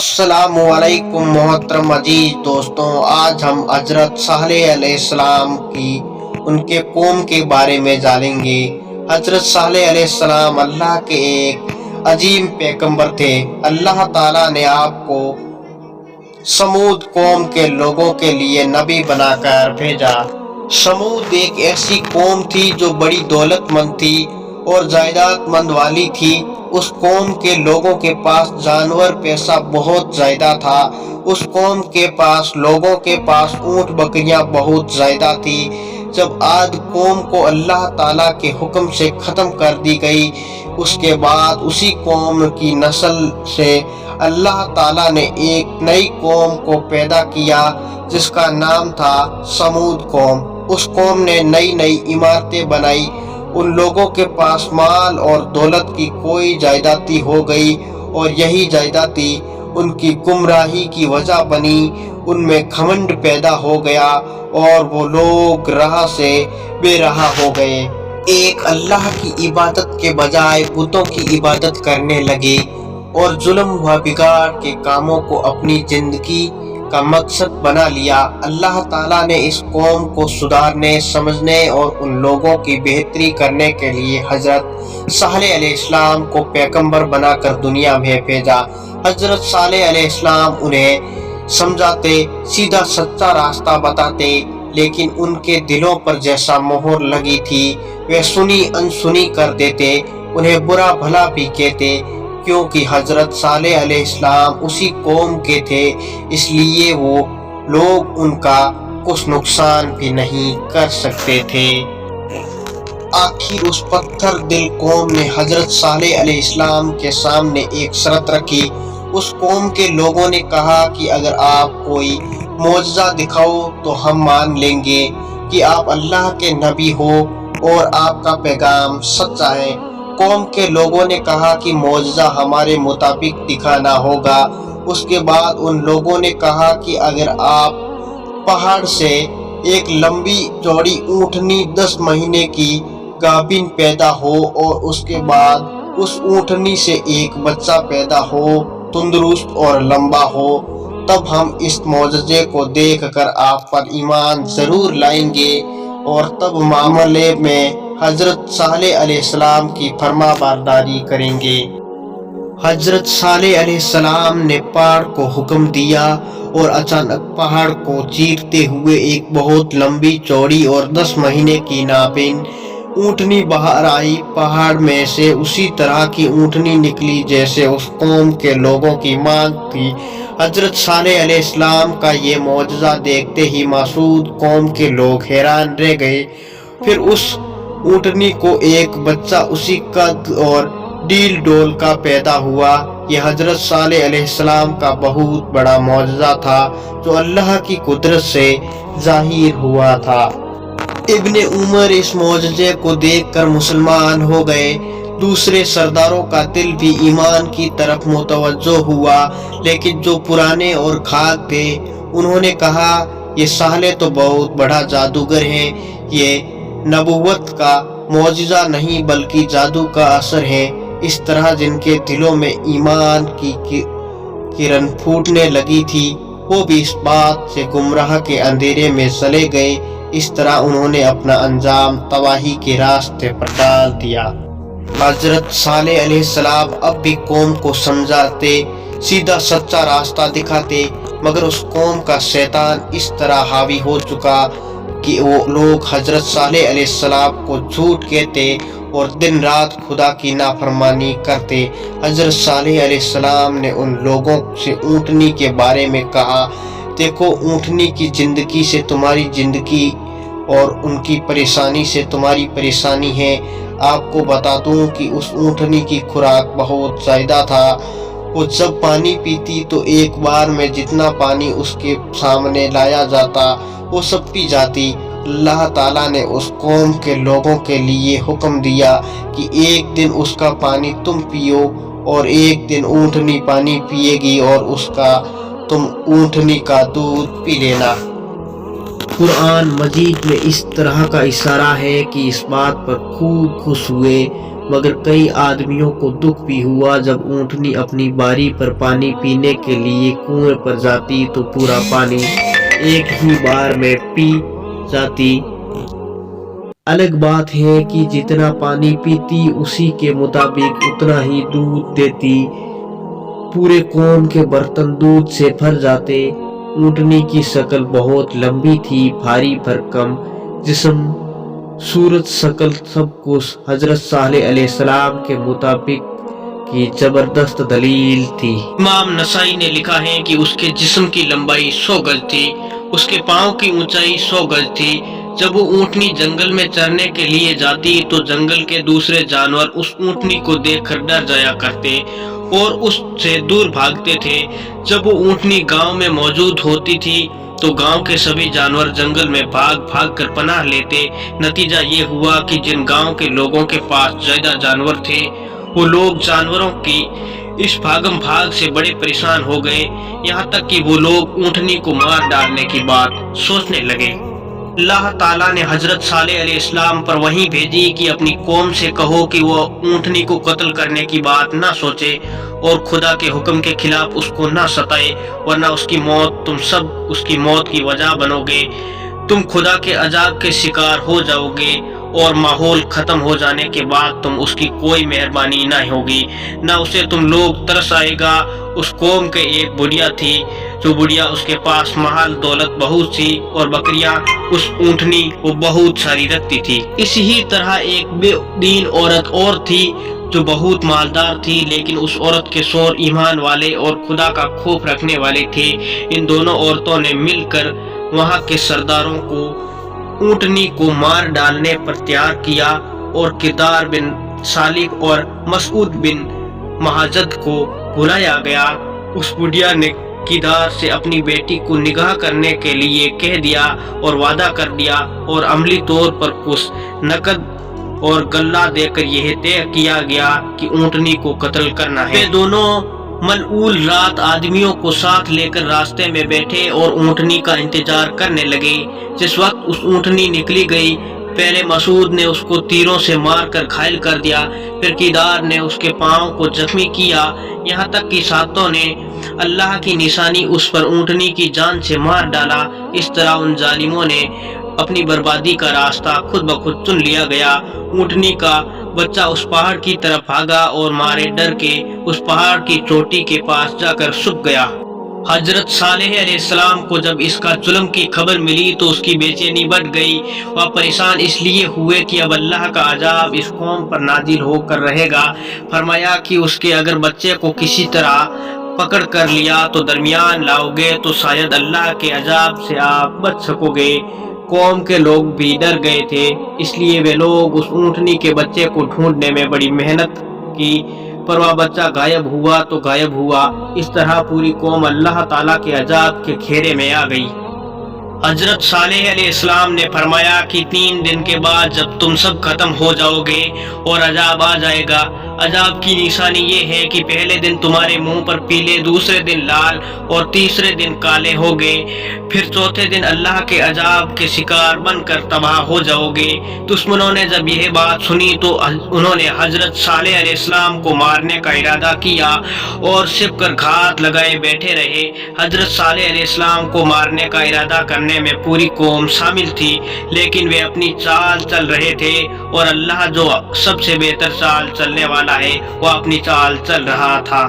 अस्सलाम वालेकुम मोहतरम अजीज दोस्तों, आज हम हजरत सालेह अलैहिस्सलाम की उनके कौम के बारे में जानेंगे। हजरत सालेह अलैहिस्सलाम अल्लाह के एक अजीम पैगंबर थे। अल्लाह ताला ने आपको समूद कौम के लोगों के लिए नबी बनाकर भेजा। समूद एक ऐसी कौम थी जो बड़ी दौलतमंद थी और जायदादमंद वाली थी। उस कौम के लोगों के पास जानवर पैसा बहुत ज्यादा था। उस कौम के पास लोगों के पास ऊंट बकरियां बहुत ज्यादा थी। जब आद कौम को अल्लाह ताला के हुक्म से ख़त्म कर दी गई, उसके बाद उसी कौम की नस्ल से अल्लाह ताला ने एक नई कौम को पैदा किया जिसका नाम था समूद कौम। उस कौम ने नई नई इमारतें बनाई। उन लोगों के पास माल और दौलत की कोई जायदादी हो गई और यही जायदादी उनकी गुमराही की वजह बनी। उनमें घमंड पैदा हो गया और वो लोग राह से बेराह हो गए। एक अल्लाह की इबादत के बजाय बुतों की इबादत करने लगे और जुल्म व बिगाड़ के कामों को अपनी जिंदगी का मकसद बना लिया। अल्लाह ताला ने इस कौम को सुधारने, समझने और उन लोगों की बेहतरी करने के लिए हजरत सालेह अलैहिस्सलाम को पैगंबर बनाकर दुनिया में भेजा। हजरत सालेह अलैहिस्सलाम उन्हें समझाते, सीधा सच्चा रास्ता बताते, लेकिन उनके दिलों पर जैसा मोहर लगी थी वे सुनी अनसुनी कर देते। उन्हें बुरा भला भी कहते, क्योंकि हजरत सालेह अलैहिस्सलाम उसी कौम के थे, इसलिए वो लोग उनका कुछ नुकसान भी नहीं कर सकते थे। आखिर उस पत्थर दिल कौम ने हजरत सालेह अलैहिस्सलाम के सामने एक शर्त रखी। उस कौम के लोगों ने कहा कि अगर आप कोई मौजज़ा दिखाओ तो हम मान लेंगे कि आप अल्लाह के नबी हो और आपका पैगाम सच्चा है। कौम के लोगों ने कहा कि मौजज़ा हमारे मुताबिक दिखाना होगा। उसके बाद उन लोगों ने कहा कि अगर आप पहाड़ से एक लंबी चौड़ी ऊँटनी 10 महीने की गाभिन पैदा हो और उसके बाद उस ऊँटनी से एक बच्चा पैदा हो, तंदुरुस्त और लंबा हो, तब हम इस मौजज़े को देखकर आप पर ईमान जरूर लाएंगे और तब मामले में हजरत सालेह अलैहिस्सलाम की फरमाबरदारी करेंगे। हजरत सालेह अलैहिस्सलाम ने पहाड़ को हुक्म दिया और अचानक पहाड़ को चीरते हुए एक बहुत लंबी चौड़ी और 10 महीने की नाबिन ऊँटनी बाहर आई। पहाड़ में से उसी तरह की ऊँटनी निकली जैसे उस कौम के लोगों की मांग थी। हजरत सालेह अलैहिस्सलाम का ये मौजज़ा देखते ही मासूद कौम के लोग हैरान रह गए। फिर उस ऊँटनी को एक बच्चा उसी कद और डील डोल का पैदा हुआ। यह हजरत सालेह अलैहिस्सलाम का बहुत बड़ा मौजज़ा था जो अल्लाह की कुदरत से जाहिर हुआ था। इब्ने उमर इस मौजज़े को देखकर मुसलमान हो गए। दूसरे सरदारों का दिल भी ईमान की तरफ मुतवज्जो हुआ, लेकिन जो पुराने और खाक थे उन्होंने कहा, ये सालेह तो बहुत बड़ा जादूगर है, ये नबुव्वत का मौजज़ा नहीं बल्कि जादू का असर है। इस तरह जिनके दिलों में ईमान की किरण फूटने लगी थी वो भी इस बात से गुमराह के अंधेरे में चले गए। इस तरह उन्होंने अपना अंजाम तबाही के रास्ते पर डाल दिया। हजरत सालेह अलैहिस्सलाम अब भी कौम को समझाते, सीधा सच्चा रास्ता दिखाते, मगर उस कौम का शैतान इस तरह हावी हो चुका कि वो लोग हजरत सालेह अलैहिस्सलाम को झूठ कहते और दिन रात खुदा की नाफरमानी करते। हजरत सालेह अलैहिस्सलाम ने उन लोगों से ऊँटनी के बारे में कहा, देखो ऊँटनी की जिंदगी से तुम्हारी जिंदगी और उनकी परेशानी से तुम्हारी परेशानी है। आपको बता दूं कि उस ऊँटनी की खुराक बहुत ज़्यादा था। वो जब पानी पीती तो एक बार में जितना पानी उसके सामने लाया जाता वो सब पी जाती। अल्लाह ताला ने उस कौम के लोगों के लिए हुक्म दिया कि एक दिन उसका पानी तुम पियो और एक दिन ऊँटनी पानी पिएगी और उसका तुम ऊँटनी का दूध पी लेना। कुरान मजीद में इस तरह का इशारा है कि इस बात पर खूब खुश हुए मगर कई आदमियों को दुख भी हुआ जब ऊँटनी अपनी बारी पर पानी पीने के लिए कुएं पर जाती तो पूरा पानी एक ही बार में पी जाती। अलग बात है कि जितना पानी पीती उसी के मुताबिक उतना ही दूध देती। पूरे कौम के बर्तन दूध से भर जाते। ऊँटनी की शक्ल बहुत लंबी थी, भारी भरकम जिस्म, सूरत शक्ल सब कुछ हजरत सालेह अलैहिस्सलाम के मुताबिक की जबरदस्त दलील थी। इमाम नसाई ने लिखा है कि उसके जिस्म की लंबाई 100 गज थी, उसके पाँव की ऊंचाई 100 गज थी। जब वो ऊँटनी जंगल में चरने के लिए जाती तो जंगल के दूसरे जानवर उस ऊँटनी को देखकर डर जाया करते और उससे दूर भागते थे। जब वो ऊँटनी गांव में मौजूद होती थी तो गांव के सभी जानवर जंगल में भाग भाग कर पनाह लेते। नतीजा ये हुआ कि जिन गांव के लोगों के पास ज्यादा जानवर थे वो लोग जानवरों की इस भागम भाग से बड़े परेशान हो गए, यहाँ तक कि वो लोग ऊँटनी को मार डालने की बात सोचने लगे। अल्लाह ताला ने हजरत सालेह अलैहिस्सलाम पर वही भेजी कि अपनी कौम से कहो कि वो ऊँटनी को कत्ल करने की बात ना सोचे और खुदा के हुक्म के खिलाफ उसको ना सताए, वरना उसकी मौत तुम सब उसकी मौत की वजह बनोगे। तुम खुदा के अजाब के शिकार हो जाओगे और माहौल खत्म हो जाने के बाद तुम उसकी कोई मेहरबानी ना होगी, ना उसे तुम लोग तरस आएगा। उस कौम के एक बुढ़िया थी, जो बुढ़िया उसके पास माल दौलत बहुत सी और बकरियां उस ऊँटनी को बहुत सारी रखती थी। इसी ही तरह एक बेदीन औरत और थी जो बहुत मालदार थी, लेकिन उस औरत के शौहर ईमान वाले और खुदा का खौफ रखने वाले थे। इन दोनों औरतों ने मिलकर वहां के सरदारों को ऊँटनी को मार डालने पर तैयार किया और किरदार बिन सालिक और मसूद बिन महाजद को बुलाया गया। उस बुढ़िया ने किरदार से अपनी बेटी को निगाह करने के लिए कह दिया और वादा कर दिया और अमली तौर पर कुछ नकद और गल्ला देकर यह तय किया गया कि ऊँटनी को कत्ल करना है। वे दोनों मलऊल रात आदमियों को साथ लेकर रास्ते में बैठे और ऊँटनी का इंतजार करने लगे। जिस वक्त उस ऊँटनी निकली गई, पहले मसूद ने उसको तीरों से मारकर घायल कर दिया, फिर किरदार ने उसके पांव को जख्मी किया, यहाँ तक कि सातों ने अल्लाह की निशानी उस पर ऊँटनी की जान से मार डाला। इस तरह उन जालिमों ने अपनी बर्बादी का रास्ता खुद ब खुद चुन लिया गया। ऊँटनी का बच्चा उस पहाड़ की तरफ भागा और मारे डर के उस पहाड़ की चोटी के पास जाकर छुप गया। हजरत सालेह अलैहिस्सलाम को जब इसका जुल्म की खबर मिली तो उसकी बेचैनी बढ़ गई। वह परेशान इसलिए हुए कि अब अल्लाह का अजाब इस कौम पर नाजिल होकर रहेगा। फरमाया कि उसके अगर बच्चे को किसी तरह पकड़ कर लिया तो दरमियान लाओगे तो शायद अल्लाह के अजाब से आप बच सकोगे। कौम के लोग भी डर गए थे, इसलिए वे लोग उस ऊँटनी के बच्चे को ढूंढने में बड़ी मेहनत की, पर वह बच्चा गायब हुआ तो गायब हुआ। इस तरह पूरी कौम अल्लाह ताला के अजाब के घेरे में आ गई। हजरत सालेह अलैहिस्सलाम ने फरमाया कि 3 दिन के बाद जब तुम सब खत्म हो जाओगे और अजाब आ जाएगा, अजाब की निशानी ये है कि पहले दिन तुम्हारे मुंह पर पीले, दूसरे दिन लाल और तीसरे दिन काले होगे, फिर चौथे दिन अल्लाह के अजाब के शिकार बनकर तबाह हो जाओगे। दुश्मनों ने जब यह बात सुनी तो उन्होंने हजरत सालेह अलैहिस्सलाम को मारने का इरादा किया और छिप कर घात लगाए बैठे रहे। हजरत सालेह अलैहिस्सलाम को मारने का इरादा करने में पूरी कौम शामिल थी, लेकिन वे अपनी चाल चल रहे थे और अल्लाह जो सबसे बेहतर चाल चलने वाला है वह अपनी चाल चल रहा था।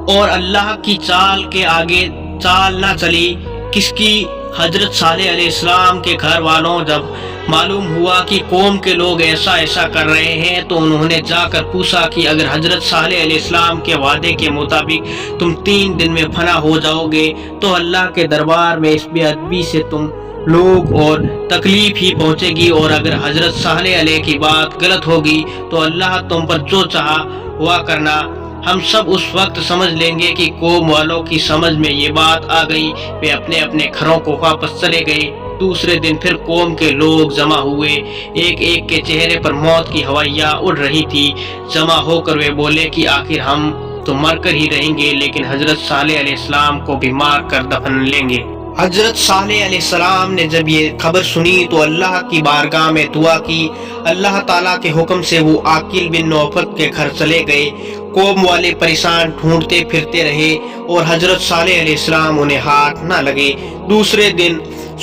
और अल्लाह की चाल के आगे चाल ना चली किसकी? हजरत सालेह अलैहिस्सलाम के घर वालों जब मालूम हुआ कि कौम के लोग ऐसा ऐसा कर रहे हैं तो उन्होंने जाकर पूछा कि अगर हजरत सालेह अलैहिस्सलाम के वादे के मुताबिक तुम 3 दिन में फना हो जाओगे तो अल्लाह के दरबार में इस बेअदबी से तुम लोग और तकलीफ ही पहुंचेगी, और अगर हजरत सालेह अलैहि की बात गलत होगी तो अल्लाह तुम पर जो चाहा हुआ करना। हम सब उस वक्त समझ लेंगे कि कौम वालों की समझ में ये बात आ गई। वे अपने अपने घरों को वापस चले गए। दूसरे दिन फिर कौम के लोग जमा हुए, एक एक के चेहरे पर मौत की हवाइयाँ उड़ रही थी। जमा होकर वे बोले कि आखिर हम तो मर कर ही रहेंगे, लेकिन हजरत सालेह अलैहिस्सलाम को भी मार कर दफन लेंगे। حضرت صالح علیہ السلام نے جب یہ خبر سنی تو اللہ کی بارگاہ میں دعا کی۔ اللہ تعالیٰ کے حکم سے وہ عاقل بن نوفل کے گھر چلے گئے۔ قوم والے پریشان ڈھونڈتے پھرتے رہے اور حضرت صالح علیہ السلام انہیں ہاتھ نہ لگے۔ دوسرے دن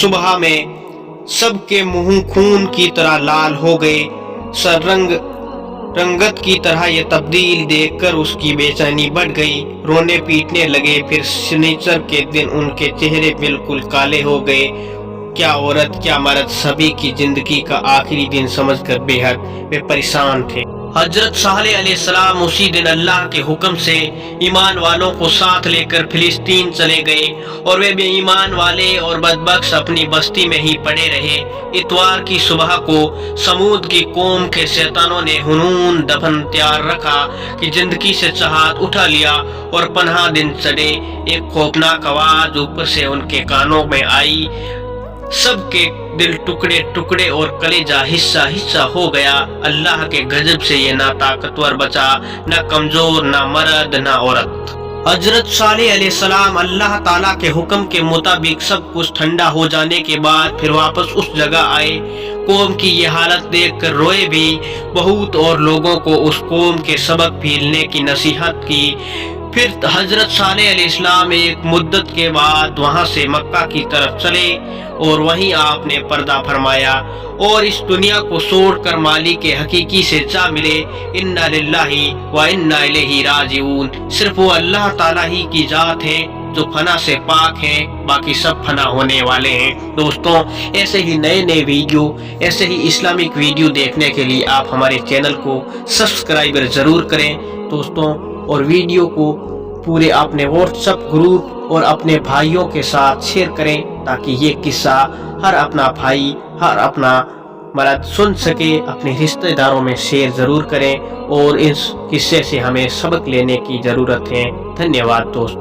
صبح میں سب کے منہ خون کی طرح لال ہو گئے۔ رنگت کی طرح یہ تبدیل دیکھ کر اس کی بے چینی بڑھ گئی، رونے پیٹنے لگے۔ پھر شنیچر کے دن ان کے چہرے بالکل کالے ہو گئے۔ کیا عورت کیا مرد، سبھی کی زندگی کا آخری دن سمجھ کر بے حد وہ پریشان تھے۔ حضرت صالح علیہ السلام اسی دن اللہ کے حکم سے ایمان والوں کو ساتھ لے کر فلسطین چلے گئے اور وہ بے ایمان والے اور بدبخت اپنی بستی میں ہی پڑے رہے۔ اتوار کی صبح کو سمود کی قوم کے شیطانوں نے ہنون دفن تیار رکھا کہ زندگی سے چاہت اٹھا لیا اور پناہ دن چڑھے۔ ایک خوفناک آواز اوپر سے ان کے کانوں میں آئی، سب کے دل ٹکڑے ٹکڑے اور کلیجہ حصہ حصہ ہو گیا۔ اللہ کے غضب سے یہ نہ طاقتور بچا، نہ کمزور، نہ مرد، نہ عورت۔ حضرت صالح علیہ السلام اللہ تعالیٰ کے حکم کے مطابق سب کچھ ٹھنڈا ہو جانے کے بعد پھر واپس اس جگہ آئے۔ قوم کی یہ حالت دیکھ کر روئے بھی بہت اور لوگوں کو اس قوم کے سبق پھیلنے کی نصیحت کی۔ پھر حضرت صالح علیہ السلام ایک مدت کے بعد وہاں سے مکہ کی طرف چلے اور وہیں آپ نے پردہ فرمایا اور اس دنیا کو چھوڑ کر مالک حقیقی سے جا ملے۔ انا للہ و انا الیہ راجعون۔ صرف وہ اللہ تعالیٰ ہی کی ذات ہے جو فنا سے پاک ہیں، باقی سب فنا ہونے والے ہیں۔ دوستوں، ایسے ہی نئے ویڈیو، ایسے ہی اسلامک ویڈیو دیکھنے کے لیے آپ ہمارے چینل کو سبسکرائب ضرور کریں دوستوں، اور ویڈیو کو پورے اپنے واٹس ایپ گروپ اور اپنے بھائیوں کے ساتھ شیئر کریں تاکہ یہ قصہ ہر اپنا بھائی، ہر اپنا مرد سن سکے۔ اپنے رشتہ داروں میں شیئر ضرور کریں اور اس قصے سے ہمیں سبق لینے کی ضرورت ہے۔ دھنیہ واد دوستوں۔